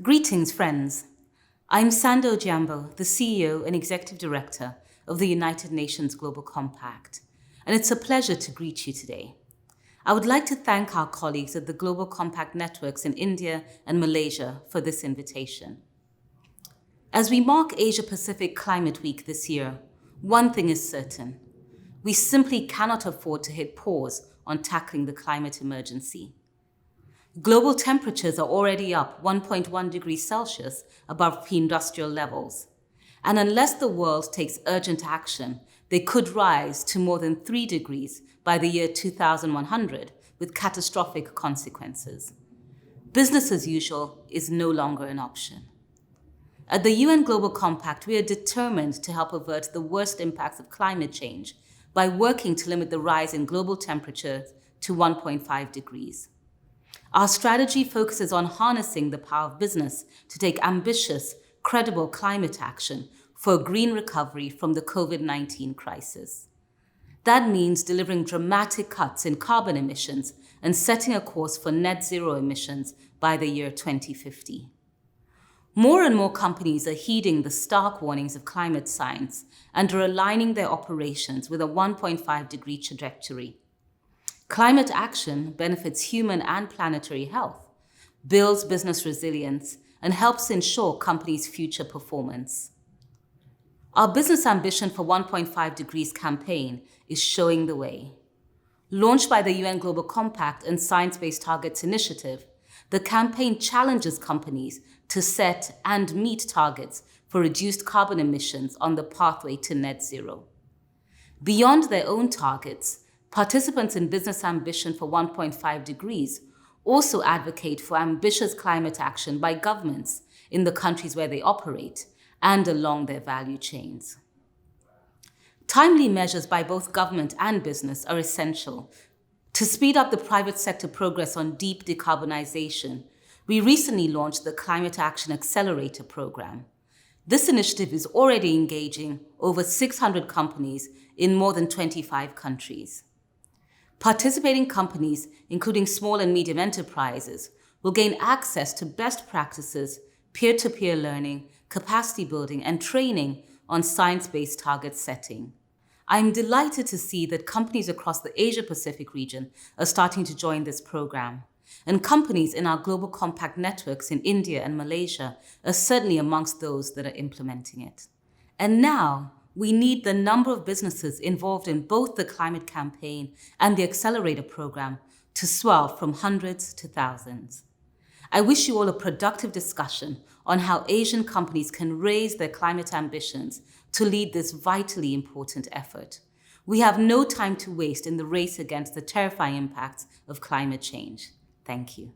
Greetings, friends. I'm Sanda Ojiambo, the CEO and Executive Director of the United Nations Global Compact, and it's a pleasure to greet you today. I would like to thank our colleagues at the Global Compact networks in India and Malaysia for this invitation. As we mark Asia Pacific Climate Week this year, one thing is certain. We simply cannot afford to hit pause on tackling the climate emergency. Global temperatures are already up 1.1 degrees Celsius above pre-industrial levels. And unless the world takes urgent action, they could rise to more than 3 degrees by the year 2100 with catastrophic consequences. Business as usual is no longer an option. At the UN Global Compact, we are determined to help avert the worst impacts of climate change by working to limit the rise in global temperatures to 1.5 degrees. Our strategy focuses on harnessing the power of business to take ambitious, credible climate action for a green recovery from the COVID-19 crisis. That means delivering dramatic cuts in carbon emissions and setting a course for net zero emissions by the year 2050. More and more companies are heeding the stark warnings of climate science and are aligning their operations with a 1.5 degree trajectory. Climate action benefits human and planetary health, builds business resilience, and helps ensure companies' future performance. Our Business Ambition for 1.5 Degrees campaign is showing the way. Launched by the UN Global Compact and Science Based Targets Initiative, the campaign challenges companies to set and meet targets for reduced carbon emissions on the pathway to net zero. Beyond their own targets, participants in Business Ambition for 1.5 Degrees also advocate for ambitious climate action by governments in the countries where they operate and along their value chains. Timely measures by both government and business are essential. To speed up the private sector progress on deep decarbonization, we recently launched the Climate Action Accelerator program. This initiative is already engaging over 600 companies in more than 25 countries. Participating companies, including small and medium enterprises, will gain access to best practices, peer-to-peer learning, capacity building, and training on science-based target setting. I'm delighted to see that companies across the Asia-Pacific region are starting to join this program, and companies in our Global Compact networks in India and Malaysia are certainly amongst those that are implementing it. And now, we need the number of businesses involved in both the climate campaign and the Accelerator program to swell from hundreds to thousands. I wish you all a productive discussion on how Asian companies can raise their climate ambitions to lead this vitally important effort. We have no time to waste in the race against the terrifying impacts of climate change. Thank you.